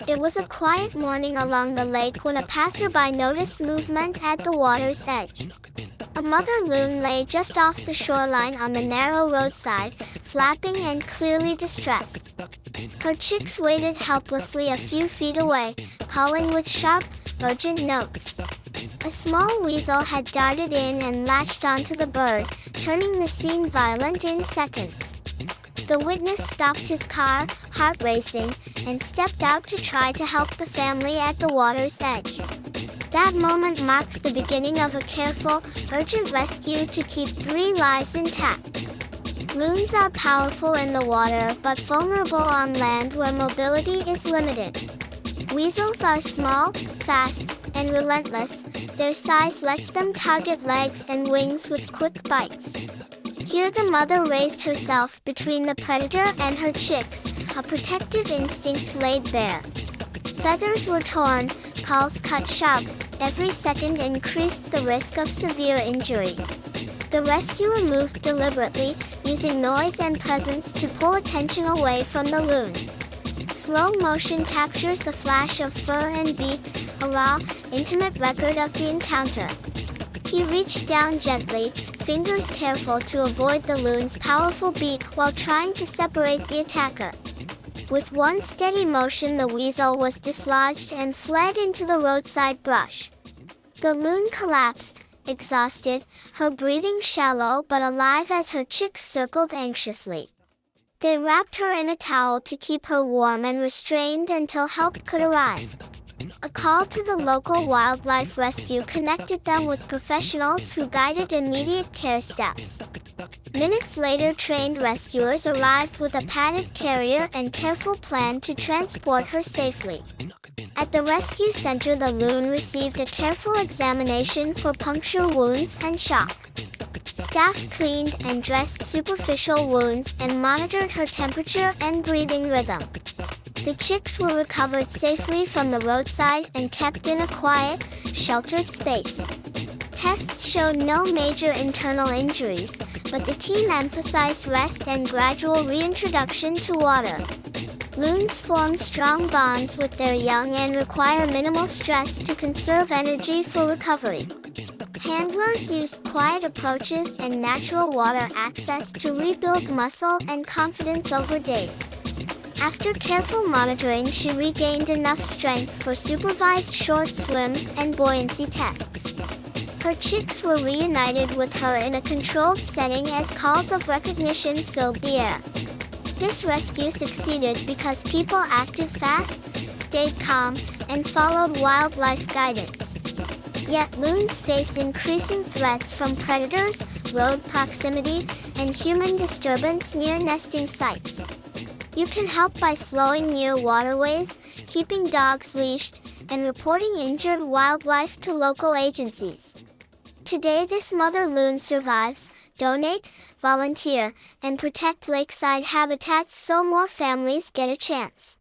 It was a quiet morning along the lake when a passerby noticed movement at the water's edge. A mother loon lay just off the shoreline on the narrow roadside, flapping and clearly distressed. Her chicks waited helplessly a few feet away, calling with sharp, urgent notes. A small weasel had darted in and latched onto the bird, turning the scene violent in seconds. The witness stopped his car, heart racing, and stepped out to try to help the family at the water's edge. That moment marked the beginning of a careful, urgent rescue to keep 3 lives intact. Loons are powerful in the water but vulnerable on land where mobility is limited. Weasels are small, fast, and relentless. Their size lets them target legs and wings with quick bites. Here the mother raised herself between the predator and her chicks, a protective instinct laid bare. Feathers were torn, calls cut sharp, every second increased the risk of severe injury. The rescuer moved deliberately, using noise and presence to pull attention away from the loon. Slow motion captures the flash of fur and beak, a raw, intimate record of the encounter. He reached down gently, fingers careful to avoid the loon's powerful beak while trying to separate the attacker. With one steady motion, the weasel was dislodged and fled into the roadside brush. The loon collapsed, exhausted, her breathing shallow but alive as her chicks circled anxiously. They wrapped her in a towel to keep her warm and restrained until help could arrive. A call to the local wildlife rescue connected them with professionals who guided immediate care steps. Minutes later, trained rescuers arrived with a padded carrier and careful plan to transport her safely. At the rescue center, the loon received a careful examination for puncture wounds and shock. Staff cleaned and dressed superficial wounds and monitored her temperature and breathing rhythm. The chicks were recovered safely from the roadside and kept in a quiet, sheltered space. Tests showed no major internal injuries, but the team emphasized rest and gradual reintroduction to water. Loons form strong bonds with their young and require minimal stress to conserve energy for recovery. Handlers used quiet approaches and natural water access to rebuild muscle and confidence over days. After careful monitoring, she regained enough strength for supervised short swims and buoyancy tests. Her chicks were reunited with her in a controlled setting as calls of recognition filled the air. This rescue succeeded because people acted fast, stayed calm, and followed wildlife guidance. Yet loons face increasing threats from predators, road proximity, and human disturbance near nesting sites. You can help by slowing near waterways, keeping dogs leashed, and reporting injured wildlife to local agencies. Today, this mother loon survives. Donate, volunteer, and protect lakeside habitats so more families get a chance.